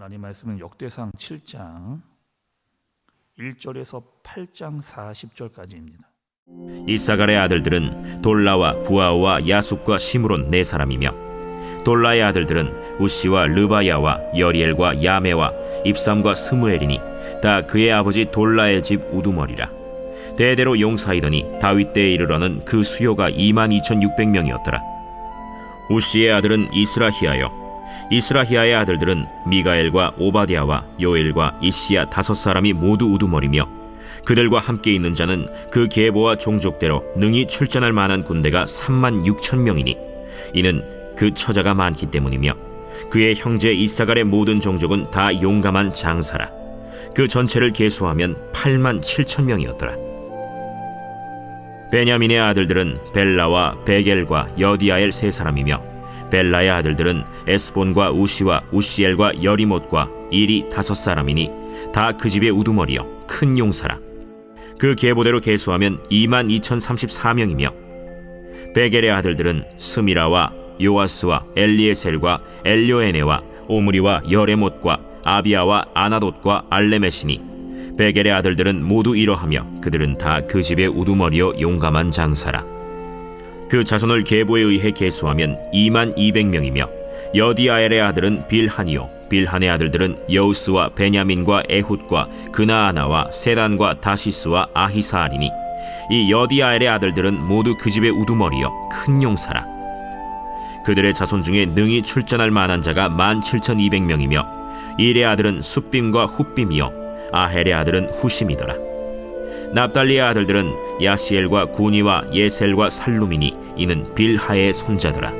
하나님 말씀은 역대상 7장 1절에서 8장 40절까지입니다. 이사갈의 아들들은 돌라와 부아와 야숫과 시므론 네 사람이며, 돌라의 아들들은 우시와 르바야와 여리엘과 야메와 입삼과 스무엘이니 다 그의 아버지 돌라의 집 우두머리라. 대대로 용사이더니 다윗 때에 이르러는 그 수요가 22,600명이었더라. 우시의 아들은 이스라히야요, 이스라히야의 아들들은 미가엘과 오바댜와 요엘과 이시야 5사람이 모두 우두머리며, 그들과 함께 있는 자는 그 계보와 종족대로 능히 출전할 만한 군대가 36,000명이니 이는 그 처자가 많기 때문이며, 그의 형제 이사갈의 모든 종족은 다 용감한 장사라. 그 전체를 계수하면 87,000명이었더라. 베냐민의 아들들은 벨라와 베겔과 여디아엘 세 사람이며, 벨라의 아들들은 에스본과 우시와 우시엘과 여리못과 일이 5사람이니 다 그 집의 우두머리요 큰 용사라. 그 계보대로 계수하면 22,034명이며, 베겔의 아들들은 스미라와 요아스와 엘리에셀과 엘료에네와 오므리와 여레못과 아비아와 아나돗과 알레메시니, 베겔의 아들들은 모두 이러하며 그들은 다 그 집의 우두머리요 용감한 장사라. 그 자손을 계보에 의해 계수하면 22,000명이며, 여디아엘의 아들은 빌한이요, 빌한의 아들들은 여우스와 베냐민과 에훗과 그나아나와 세단과 다시스와 아히사알이니 이 여디아엘의 아들들은 모두 그 집의 우두머리요 큰 용사라. 그들의 자손 중에 능히 출전할 만한 자가 17,200명이며, 일의 아들은 숫빔과 훗빔이요 아헬의 아들은 후심이더라. 납달리의 아들들은 야시엘과 구니와 예셀과 살루미니 이는 빌하의 손자더라.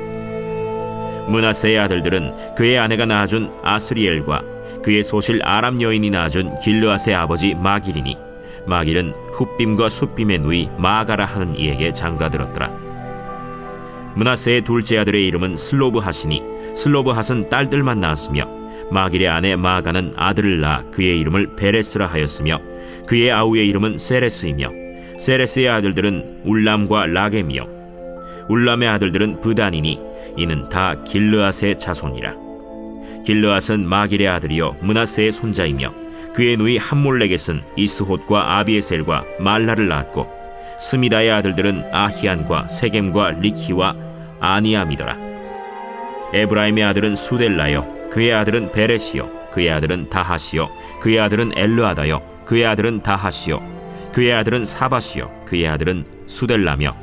므낫세의 아들들은 그의 아내가 낳아준 아스리엘과 그의 소실 아람 여인이 낳아준 길르앗의 아버지 마길이니, 마길은 훗빔과 숫빔의 누이 마가라 하는 이에게 장가들었더라. 므낫세의 둘째 아들의 이름은 슬로브핫이니 슬로브핫은 딸들만 낳았으며, 마길의 아내 마가는 아들을 낳아 그의 이름을 베레스라 하였으며, 그의 아우의 이름은 세레스이며, 세레스의 아들들은 울람과 라겜이요, 울람의 아들들은 브단이니 이는 다 길르앗의 자손이라. 길르앗은 마길의 아들이요 므낫세의 손자이며, 그의 누이 함몰레겟은 이스톳과 아비에셀과 말라를 낳았고, 스미다의 아들들은 아히안과 세겜과 리키와 아니암이더라. 에브라임의 아들은 수델라요, 그의 아들은 베레시요, 그의 아들은 다하시요, 그의 아들은 엘르아다요, 그의 아들은 다하시요, 그의 아들은 사바시요, 그의 아들은 수델라며,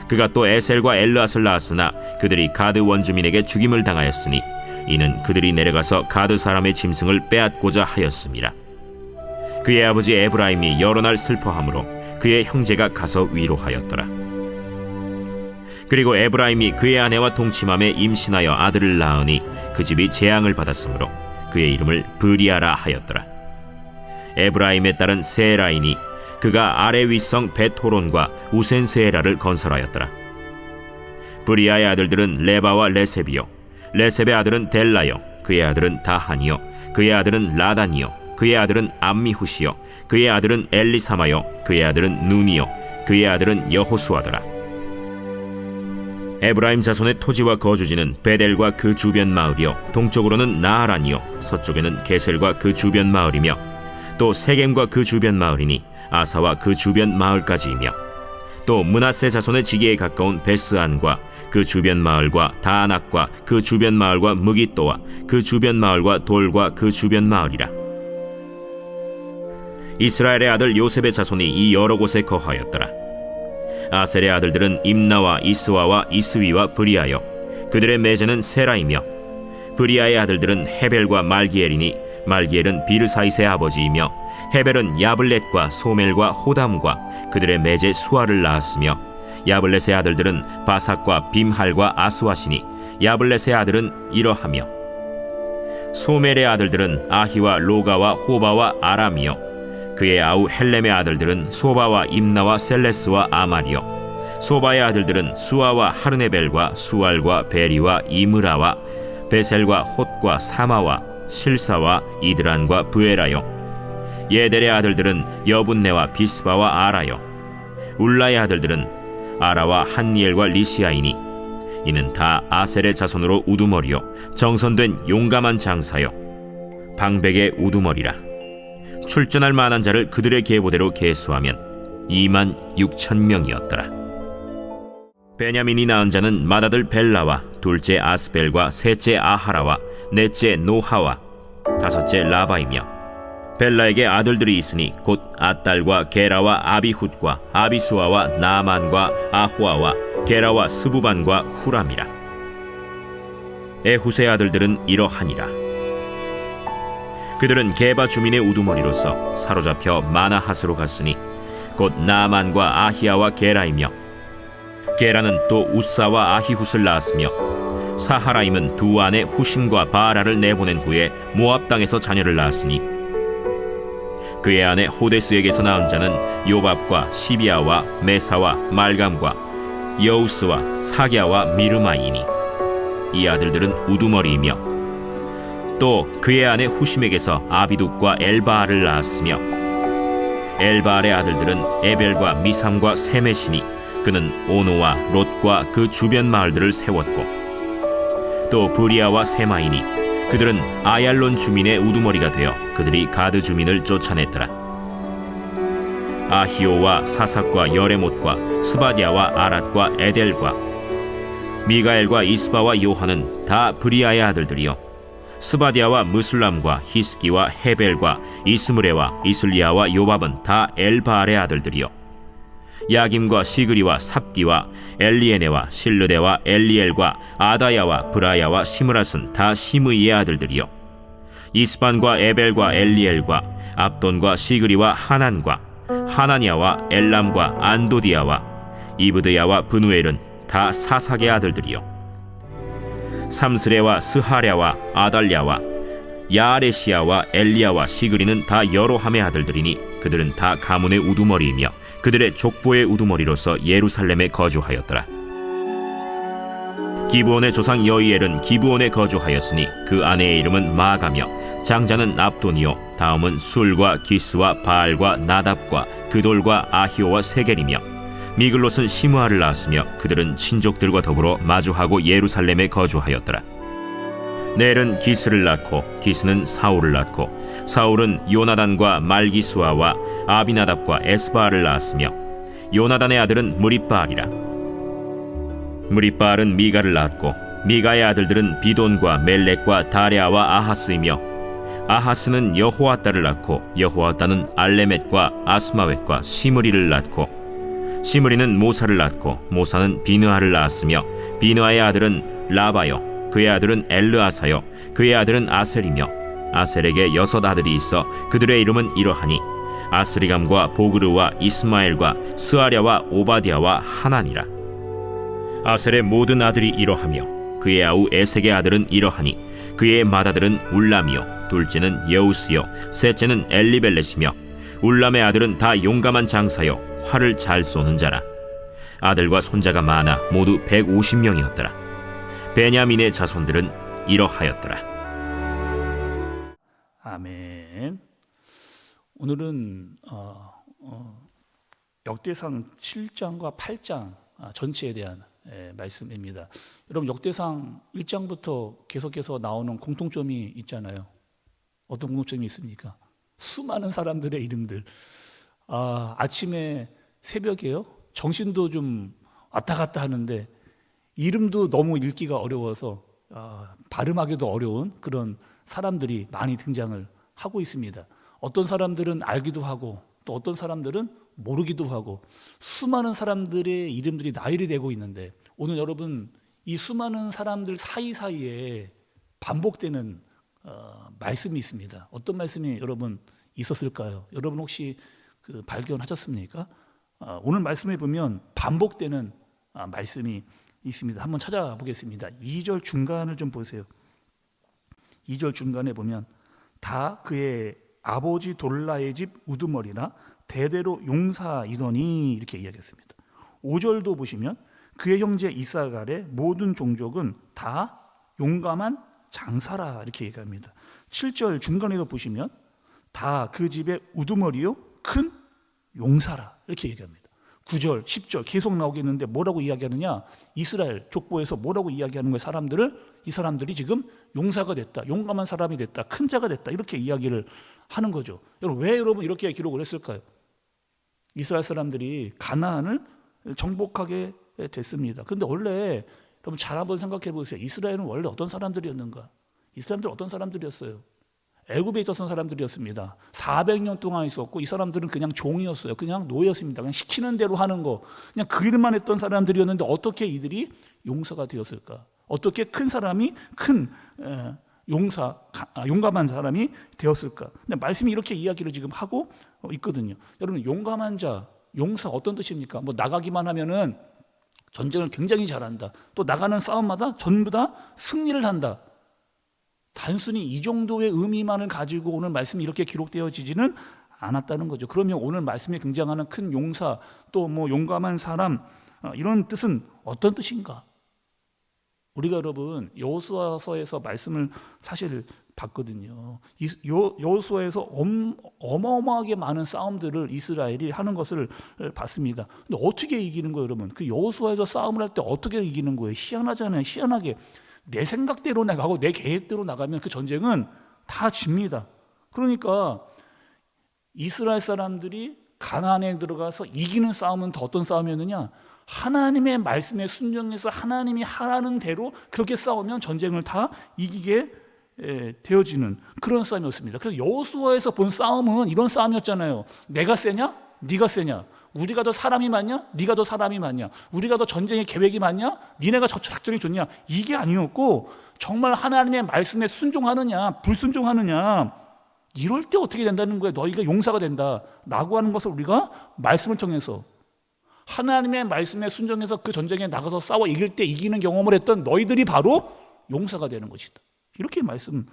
그가 또 에셀과 엘르앗을 낳았으나 그들이 가드 원주민에게 죽임을 당하였으니 이는 그들이 내려가서 가드 사람의 짐승을 빼앗고자 하였음이라. 그의 아버지 에브라임이 여러 날 슬퍼하므로 그의 형제가 가서 위로하였더라. 그리고 에브라임이 그의 아내와 동침함에 임신하여 아들을 낳으니 그 집이 재앙을 받았으므로 그의 이름을 브리아라 하였더라. 에브라임의 딸은 세라이니 그가 아래 윗성 베토론과 우센세에라를 건설하였더라. 브리아의 아들들은 레바와 레셉이요, 레셉의 아들은 델라요, 그의 아들은 다한이요, 그의 아들은 라단이요, 그의 아들은 암미후시요, 그의 아들은 엘리사마요, 그의 아들은 눈이요, 그의 아들은 여호수아더라. 에브라임 자손의 토지와 거주지는 베델과 그 주변 마을이요, 동쪽으로는 나하란이요, 서쪽에는 게셀과 그 주변 마을이며, 또 세겜과 그 주변 마을이니 아사와 그 주변 마을까지이며, 또 므낫세 자손의 지기에 가까운 베스안과 그 주변 마을과 다안악과 그 주변 마을과 무깃도와 그 주변 마을과 돌과 그 주변 마을이라. 이스라엘의 아들 요셉의 자손이 이 여러 곳에 거하였더라. 아셀의 아들들은 임나와 이스와와 이스위와 브리아요, 그들의 매제는 세라이며, 브리아의 아들들은 헤벨과 말기엘이니 말기엘은 비르사이스의 아버지이며, 헤벨은 야블렛과 소멜과 호담과 그들의 매제 수아를 낳았으며, 야블렛의 아들들은 바삭과 빔할과 아스와시니 야블렛의 아들은 이러하며, 소멜의 아들들은 아히와 로가와 호바와 아람이요, 그의 아우 헬렘의 아들들은 소바와 임나와 셀레스와 아말이요, 소바의 아들들은 수아와 하르네벨과 수알과 베리와 이므라와 베셀과 톳과 사마와 실사와 이드란과 브에라요, 예델의 아들들은 여분네와 비스바와 아라요, 울라의 아들들은 아라와 한니엘과 리시아이니 이는 다 아셀의 자손으로 우두머리요 정선된 용감한 장사요. 방백의 우두머리라. 출전할 만한 자를 그들의 계보대로 계수하면 26,000명이었더라. 베냐민이 낳은 자는 맏아들 벨라와 둘째 아스벨과 셋째 아하라와 넷째 노하와 다섯째 라바이며, 벨라에게 아들들이 있으니 곧 아딸과 게라와 아비훗과 아비수아와 나만과 아호아와 게라와 스부반과 후람이라. 에훗의 아들들은 이러하니라. 그들은 게바 주민의 우두머리로서 사로잡혀 마나핫으로 갔으니 곧 나만과 아히야와 게라이며, 게라는 또 우사와 아히훗을 낳았으며, 사하라임은 두 아내 후심과 바라를 내보낸 후에 모압 땅에서 자녀를 낳았으니, 그의 아내 호데스에게서 낳은 자는 요밥과 시비아와 메사와 말감과 여우스와 사갸와 미르마이니, 이 아들들은 우두머리이며, 또 그의 아내 후심에게서 아비둑과 엘바알을 낳았으며, 엘바알의 아들들은 에벨과 미삼과 세메시니, 그는 오노와 롯과 그 주변 마을들을 세웠고, 또 브리아와 세마이니, 그들은 아얄론 주민의 우두머리가 되어 그들이 가드 주민을 쫓아냈더라. 아히오와 사삭과 여레못과 스바디아와 아랏과 에델과 미가엘과 이스바와 요한은 다 브리아의 아들들이요, 스바디아와 무슬람과 히스기와 헤벨과 이스므레와 이슬리아와 요밥은 다 엘바알의 아들들이요, 야김과 시그리와 삽디와 엘리에네와 실르데와 엘리엘과 아다야와 브라야와 시므랏은 다 시므이의 아들들이요, 이스반과 에벨과 엘리엘과 압돈과 시그리와 하난과 하나니아와 엘람과 안도디아와 이브드야와 브누엘은 다 사삭의 아들들이요, 삼스레와 스하랴와 아달랴와 야아레시아와 엘리야와 시그리는 다 여로함의 아들들이니, 그들은 다 가문의 우두머리이며 그들의 족보의 우두머리로서 예루살렘에 거주하였더라. 기브온의 조상 여이엘은 기브온에 거주하였으니 그 아내의 이름은 마가며, 장자는 압돈이요, 다음은 술과 기스와 바알과 나답과 그돌과 아히오와 세겔이며, 미글롯은 시므아를 낳았으며 그들은 친족들과 더불어 마주하고 예루살렘에 거주하였더라. 넬은 기스를 낳고 기스는 사울을 낳고, 사울은 요나단과 말기수아와 아비나답과 에스바알을 낳았으며, 요나단의 아들은 무립바알이라. 무립바알은 미가를 낳았고, 미가의 아들들은 비돈과 멜렉과 다레아와 아하스이며, 아하스는 여호아따를 낳고, 여호아따는 알레멧과 아스마웻과 시므리를 낳고, 시므리는 모사를 낳고, 모사는 비느하를 낳았으며, 비느하의 아들은 라바요, 그의 아들은 엘르아사요, 그의 아들은 아셀이며, 아셀에게 6 아들이 있어 그들의 이름은 이러하니 아스리감과 보그르와 이스마엘과 스아랴와 오바디아와 하나니라. 아셀의 모든 아들이 이러하며, 그의 아우 에색의 아들은 이러하니 그의 맏아들은 울람이요, 둘째는 여우스요, 셋째는 엘리벨렛이며, 울람의 아들은 다 용감한 장사요, 활을 잘 쏘는 자라. 아들과 손자가 많아 모두 150명이었더라. 베냐민의 자손들은 이러하였더라. 아멘. 오늘은 역대상 7장과 8장 전체에 대한 말씀입니다. 여러분, 역대상 1장부터 계속해서 나오는 공통점이 있잖아요. 어떤 공통점이 있습니까? 수많은 사람들의 이름들. 아침에 새벽에요, 정신도 좀 왔다 갔다 하는데 이름도 너무 읽기가 어려워서 발음하기도 어려운 그런 사람들이 많이 등장을 하고 있습니다. 어떤 사람들은 알기도 하고 또 어떤 사람들은 모르기도 하고, 수많은 사람들의 이름들이 나열이 되고 있는데, 오늘 여러분 이 수많은 사람들 사이사이에 반복되는 말씀이 있습니다. 어떤 말씀이 여러분 있었을까요? 여러분 혹시 발견하셨습니까? 오늘 말씀에 보면 반복되는 말씀이 있습니다. 한번 찾아보겠습니다. 2절 중간을 좀 보세요. 2절 중간에 보면 다 그의 아버지 돌라의 집 우두머리나 대대로 용사이더니 이렇게 이야기했습니다. 5절도 보시면 그의 형제 이사갈의 모든 종족은 다 용감한 장사라 이렇게 얘기합니다. 7절 중간에도 보시면 다 그 집의 우두머리요 큰 용사라 이렇게 얘기합니다. 9절, 10절 계속 나오겠는데 뭐라고 이야기하느냐? 이스라엘 족보에서 뭐라고 이야기하는 거예요? 이 사람들이 지금 용사가 됐다, 용감한 사람이 됐다, 큰 자가 됐다, 이렇게 이야기를 하는 거죠. 여러분, 왜 여러분 이렇게 기록을 했을까요? 이스라엘 사람들이 가나안을 정복하게 됐습니다. 그런데 원래 여러분 잘 한번 생각해 보세요. 이스라엘은 원래 어떤 사람들이었는가? 이 사람들 어떤 사람들이었어요? 애굽에 있었던 사람들이었습니다. 400년 동안 있었고 이 사람들은 그냥 종이었어요. 그냥 노예였습니다. 그냥 시키는 대로 하는 거, 그냥 그 일만 했던 사람들이었는데 어떻게 이들이 용사가 되었을까? 어떻게 큰 사람이 용감한 사람이 되었을까? 근데 말씀이 이렇게 이야기를 지금 하고 있거든요. 여러분, 용감한 자, 용사 어떤 뜻입니까? 뭐 나가기만 하면은 전쟁을 굉장히 잘한다. 또 나가는 싸움마다 전부 다 승리를 한다. 단순히 이 정도의 의미만을 가지고 오늘 말씀이 이렇게 기록되어지지는 않았다는 거죠. 그러면 오늘 말씀에 등장하는 큰 용사, 또 뭐 용감한 사람, 이런 뜻은 어떤 뜻인가? 우리가 여러분 여호수아서에서 말씀을 사실 봤거든요. 여호수아에서 어마어마하게 많은 싸움들을 이스라엘이 하는 것을 봤습니다. 근데 어떻게 이기는 거예요, 여러분? 그 여호수아에서 싸움을 할 때 어떻게 이기는 거예요? 희한하잖아요. 희한하게 내 생각대로 나가고 내 계획대로 나가면 그 전쟁은 다 집니다. 그러니까 이스라엘 사람들이 가나안에 들어가서 이기는 싸움은 더 어떤 싸움이었느냐? 하나님의 말씀에 순종해서 하나님이 하라는 대로 그렇게 싸우면 전쟁을 다 이기게 되어지는 그런 싸움이었습니다. 그래서 여호수아에서 본 싸움은 이런 싸움이었잖아요. 내가 세냐? 네가 세냐? 우리가 더 사람이 많냐? 네가 더 사람이 많냐? 우리가 더 전쟁의 계획이 많냐? 니네가 저 작전이 좋냐? 이게 아니었고 정말 하나님의 말씀에 순종하느냐 불순종하느냐, 이럴 때 어떻게 된다는 거예요? 너희가 용사가 된다 라고 하는 것을 우리가 말씀을 통해서, 하나님의 말씀에 순종해서 그 전쟁에 나가서 싸워 이길 때 이기는 경험을 했던 너희들이 바로 용사가 되는 것이다. 이렇게 말씀해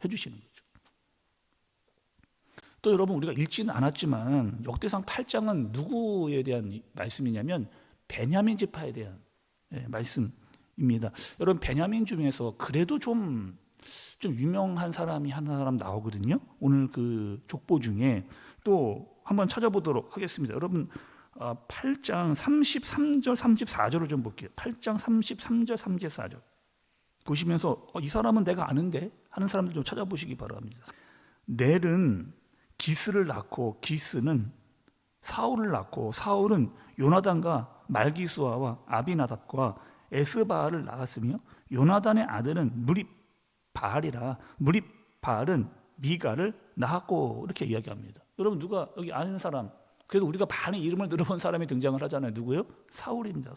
주시는 거죠. 또 여러분, 우리가 읽지는 않았지만 역대상 8장은 누구에 대한 말씀이냐면 베냐민 지파에 대한 말씀입니다. 여러분, 베냐민 중에서 그래도 좀 유명한 사람이 한 사람 나오거든요. 오늘 그 족보 중에 또 한번 찾아보도록 하겠습니다. 여러분, 8장 33절 34절을 좀 볼게요. 8장 33절 34절 보시면서 이 사람은 내가 아는데 하는 사람들 좀 찾아보시기 바랍니다. 넬은 기스를 낳고 기스는 사울을 낳고 사울은 요나단과 말기수아와 아비나답과 에스바알을 낳았으며 요나단의 아들은 무립바알이라 무립바알은 미가를 낳았고, 이렇게 이야기합니다. 여러분, 누가 여기 아는 사람, 그래도 우리가 많이 이름을 들어본 사람이 등장을 하잖아요. 누구요? 사울입니다.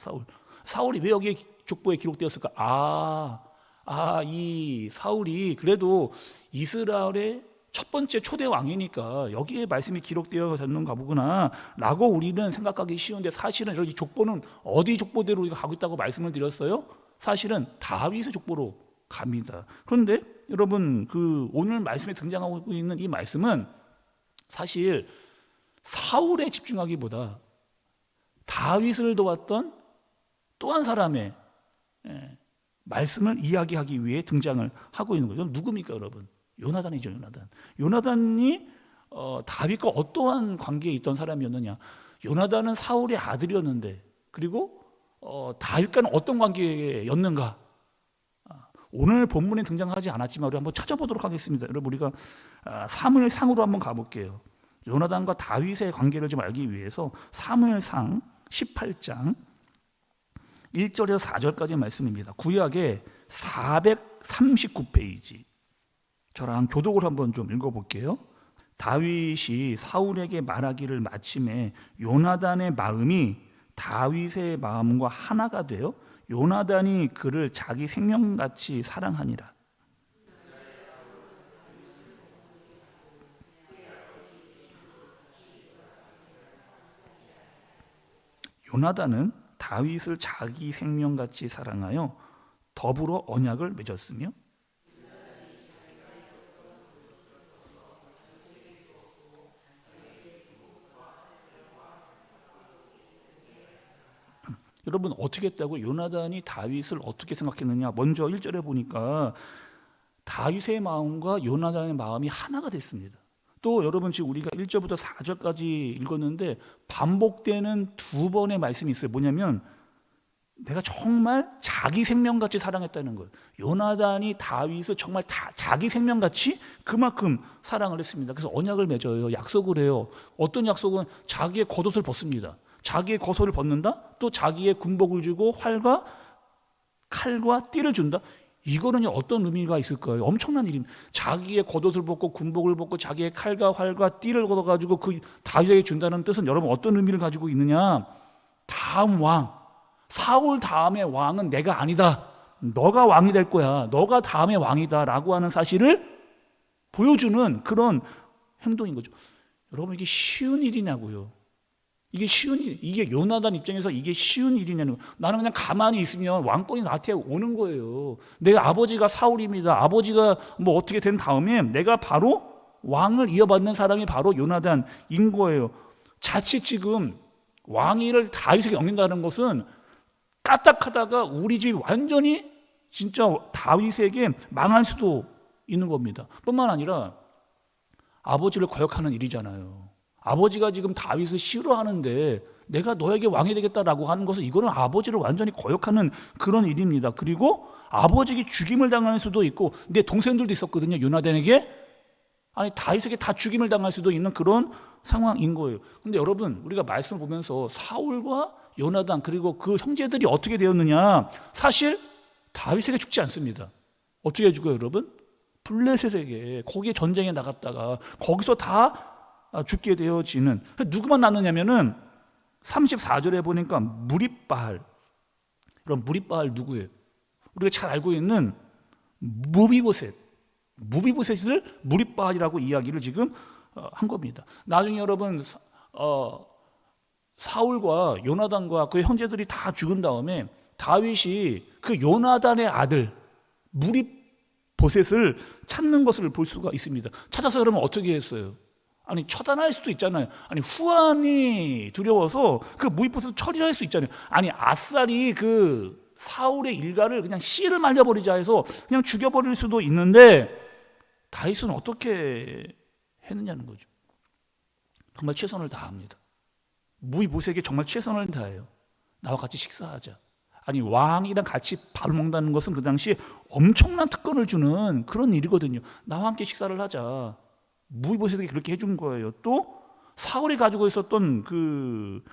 사울이 왜 여기 족보에 기록되었을까? 이 사울이 그래도 이스라엘의 첫 번째 초대 왕이니까 여기에 말씀이 기록되어 있는가 보구나 라고 우리는 생각하기 쉬운데, 사실은 여기 족보는 어디 족보대로 우리가 가고 있다고 말씀을 드렸어요? 사실은 다윗의 족보로 갑니다. 그런데 여러분, 그 오늘 말씀에 등장하고 있는 이 말씀은 사실 사울에 집중하기보다 다윗을 도왔던 또 한 사람의 말씀을 이야기하기 위해 등장을 하고 있는 거예요. 누굽니까, 여러분? 요나단이죠. 요나단이 다윗과 어떠한 관계에 있던 사람이었느냐? 요나단은 사울의 아들이었는데, 그리고 다윗과는 어떤 관계였는가? 오늘 본문에 등장하지 않았지만 우리 한번 찾아보도록 하겠습니다. 여러분, 우리가 사무엘상으로 한번 가볼게요. 요나단과 다윗의 관계를 좀 알기 위해서 사무엘상 18장 1절에서 4절까지의 말씀입니다. 구약의 439페이지. 저랑 교독을 한번 좀 읽어볼게요. 다윗이 사울에게 말하기를 마침에 요나단의 마음이 다윗의 마음과 하나가 되어 요나단이 그를 자기 생명같이 사랑하니라. 요나단은 다윗을 자기 생명같이 사랑하여 더불어 언약을 맺었으며, 여러분, 어떻게 했다고? 요나단이 다윗을 어떻게 생각했느냐? 먼저 1절에 보니까 다윗의 마음과 요나단의 마음이 하나가 됐습니다. 또 여러분 지금 우리가 1절부터 4절까지 읽었는데 반복되는 두 번의 말씀이 있어요. 뭐냐면 내가 정말 자기 생명같이 사랑했다는 거예요. 요나단이 다윗을 정말 자기 생명같이 그만큼 사랑을 했습니다. 그래서 언약을 맺어요. 약속을 해요. 어떤 약속은 자기의 겉옷을 벗습니다. 자기의 겉옷을 벗는다. 또 자기의 군복을 주고 활과 칼과 띠를 준다. 이거는 어떤 의미가 있을까요? 엄청난 일입니다. 자기의 겉옷을 벗고 군복을 벗고 자기의 칼과 활과 띠를 걷어가지고 그 다윗에게 준다는 뜻은 여러분 어떤 의미를 가지고 있느냐? 다음 왕, 사울 다음의 왕은 내가 아니다. 너가 왕이 될 거야. 너가 다음의 왕이다 라고 하는 사실을 보여주는 그런 행동인 거죠. 여러분 이게 쉬운 일이냐고요. 이게 쉬운 일, 이게 요나단 입장에서 이게 쉬운 일이냐는 거예요. 나는 그냥 가만히 있으면 왕권이 나한테 오는 거예요. 내 아버지가 사울입니다. 아버지가 뭐 어떻게 된 다음에 내가 바로 왕을 이어받는 사람이 바로 요나단인 거예요. 자칫 지금 왕위를 다윗에게 넘긴다는 것은 까딱하다가 우리 집이 완전히 진짜 다윗에게 망할 수도 있는 겁니다. 뿐만 아니라 아버지를 거역하는 일이잖아요. 아버지가 지금 다윗을 싫어하는데 내가 너에게 왕이 되겠다라고 하는 것은 이거는 아버지를 완전히 거역하는 그런 일입니다. 그리고 아버지에게 죽임을 당할 수도 있고 내 동생들도 있었거든요. 요나단에게 아니 다윗에게 다 죽임을 당할 수도 있는 그런 상황인 거예요. 근데 여러분 우리가 말씀을 보면서 사울과 요나단 그리고 그 형제들이 어떻게 되었느냐, 사실 다윗에게 죽지 않습니다. 어떻게 죽어요 여러분? 블레셋에게, 거기에 전쟁에 나갔다가 거기서 다 죽게 되어지는. 누구만 남느냐면은 34절에 보니까 무립바알. 그럼 무립바알 누구예요? 우리가 잘 알고 있는 무비보셋. 무비보셋을 무립바알이라고 이야기를 지금 한 겁니다. 나중에 여러분 사울과 요나단과 그의 형제들이 다 죽은 다음에 다윗이 그 요나단의 아들 무립보셋을 찾는 것을 볼 수가 있습니다. 찾아서 그러면 어떻게 했어요? 아니 처단할 수도 있잖아요. 아니 후환이 두려워서 그 무립보셋을 처리할 수 있잖아요. 아니 아싸리 그 사울의 일가를 그냥 씨를 말려버리자 해서 그냥 죽여버릴 수도 있는데 다윗은 어떻게 했느냐는 거죠. 정말 최선을 다합니다. 무비보셋에게 정말 최선을 다해요. 나와 같이 식사하자. 아니 왕이랑 같이 밥을 먹는다는 것은 그 당시에 엄청난 특권을 주는 그런 일이거든요. 나와 함께 식사를 하자. 무비보셋에게 그렇게 해준 거예요. 또 사울이 가지고 있었던 그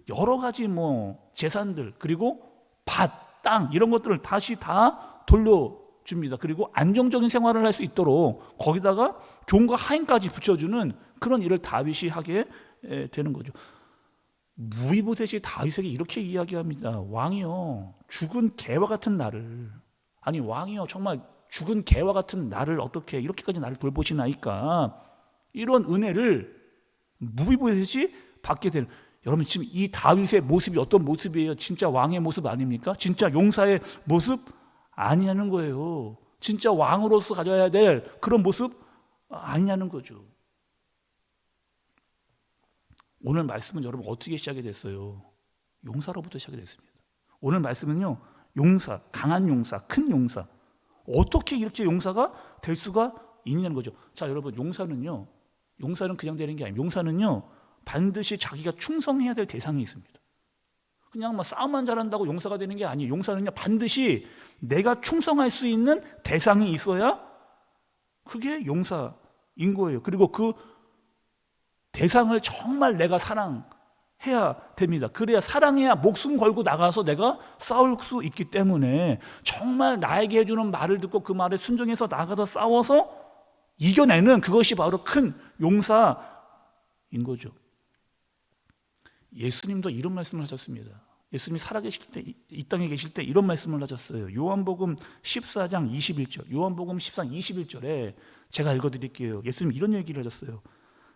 여러 가지 뭐 재산들 그리고 밭, 땅 이런 것들을 다시 다 돌려줍니다. 그리고 안정적인 생활을 할 수 있도록 거기다가 종과 하인까지 붙여주는 그런 일을 다윗이 하게 되는 거죠. 무비보셋이 다윗에게 이렇게 이야기합니다. 왕이요, 죽은 개와 같은 나를, 아니 왕이요 정말 죽은 개와 같은 나를 어떻게 이렇게까지 나를 돌보시나이까, 이런 은혜를 무비보셋이 받게 되는. 여러분 지금 이 다윗의 모습이 어떤 모습이에요? 진짜 왕의 모습 아닙니까? 진짜 용사의 모습 아니냐는 거예요. 진짜 왕으로서 가져야 될 그런 모습 아니냐는 거죠. 오늘 말씀은 여러분 어떻게 시작이 됐어요? 용사로부터 시작이 됐습니다. 오늘 말씀은요, 용사, 강한 용사, 큰 용사, 어떻게 이렇게 용사가 될 수가 있냐는 거죠. 자 여러분, 용사는 그냥 되는 게 아니에요. 용사는요 반드시 자기가 충성해야 될 대상이 있습니다. 그냥 막 싸움만 잘한다고 용사가 되는 게 아니에요. 용사는요 반드시 내가 충성할 수 있는 대상이 있어야 그게 용사인 거예요. 그리고 그 대상을 정말 내가 사랑해야 됩니다. 그래야, 사랑해야 목숨 걸고 나가서 내가 싸울 수 있기 때문에 정말 나에게 해주는 말을 듣고 그 말에 순종해서 나가서 싸워서 이겨내는 그것이 바로 큰 용사인 거죠. 예수님도 이런 말씀을 하셨습니다. 예수님이 살아계실 때, 이 땅에 계실 때 이런 말씀을 하셨어요. 요한복음 14장 21절, 요한복음 14장 21절에 제가 읽어드릴게요. 예수님이 이런 얘기를 하셨어요.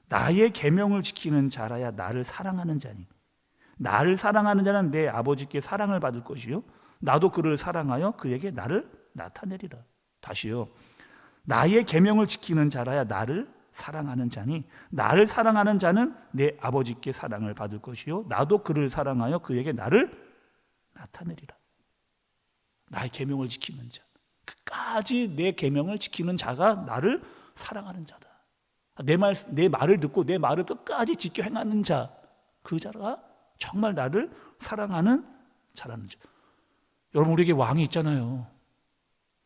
나의 계명을 지키는 자라야 나를 사랑하는 자니, 나를 사랑하는 자는 내 아버지께 사랑을 받을 것이요 나도 그를 사랑하여 그에게 나를 나타내리라. 다시요. 나의 계명을 지키는 자라야 나를 사랑하는 자니, 나를 사랑하는 자는 내 아버지께 사랑을 받을 것이요 나도 그를 사랑하여 그에게 나를 나타내리라. 나의 계명을 지키는 자, 끝까지 내 계명을 지키는 자가 나를 사랑하는 자다. 내 말을 듣고 내 말을 끝까지 지켜 행하는 자, 그 자가 정말 나를 사랑하는 자라는 자. 여러분, 우리에게 왕이 있잖아요.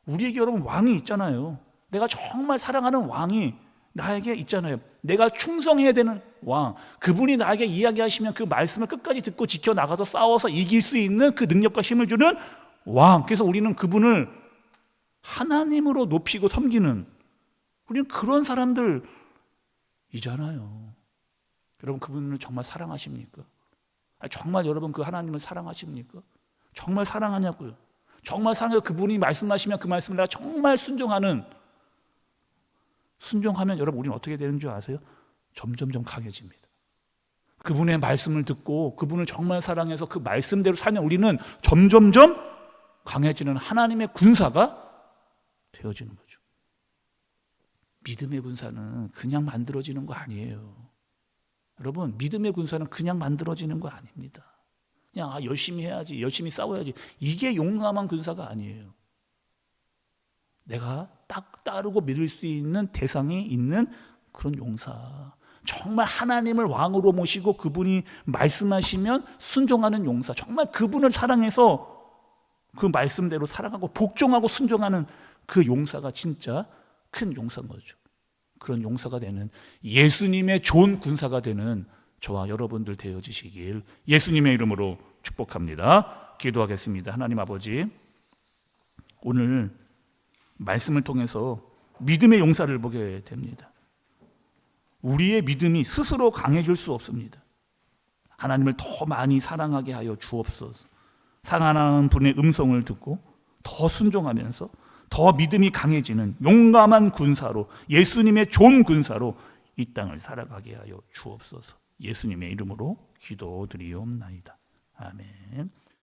우리에게 여러분 왕이 있잖아요. 내가 정말 사랑하는 왕이 나에게 있잖아요. 내가 충성해야 되는 왕, 그분이 나에게 이야기하시면 그 말씀을 끝까지 듣고 지켜나가서 싸워서 이길 수 있는 그 능력과 힘을 주는 왕. 그래서 우리는 그분을 하나님으로 높이고 섬기는, 우리는 그런 사람들이잖아요. 여러분, 그분을 정말 사랑하십니까? 정말 여러분 그 하나님을 사랑하십니까? 정말 사랑하냐고요? 정말 사랑해서 그분이 말씀하시면 그 말씀을 내가 정말 순종하면 여러분, 우리는 어떻게 되는 줄 아세요? 점점점 강해집니다. 그분의 말씀을 듣고 그분을 정말 사랑해서 그 말씀대로 살면 우리는 점점점 강해지는 하나님의 군사가 되어지는 거죠. 믿음의 군사는 그냥 만들어지는 거 아니에요. 여러분, 믿음의 군사는 그냥 만들어지는 거 아닙니다. 그냥 열심히 해야지, 열심히 싸워야지, 이게 용감한 군사가 아니에요. 내가 딱 따르고 믿을 수 있는 대상이 있는 그런 용사, 정말 하나님을 왕으로 모시고 그분이 말씀하시면 순종하는 용사, 정말 그분을 사랑해서 그 말씀대로 살아가고 복종하고 순종하는 그 용사가 진짜 큰 용사인 거죠. 그런 용사가 되는, 예수님의 좋은 군사가 되는 저와 여러분들 되어지시길 예수님의 이름으로 축복합니다. 기도하겠습니다. 하나님 아버지, 오늘 말씀을 통해서 믿음의 용사를 보게 됩니다. 우리의 믿음이 스스로 강해질 수 없습니다. 하나님을 더 많이 사랑하게 하여 주옵소서. 사랑하는 분의 음성을 듣고 더 순종하면서 더 믿음이 강해지는 용감한 군사로, 예수님의 좋은 군사로 이 땅을 살아가게 하여 주옵소서. 예수님의 이름으로 기도드리옵나이다. 아멘.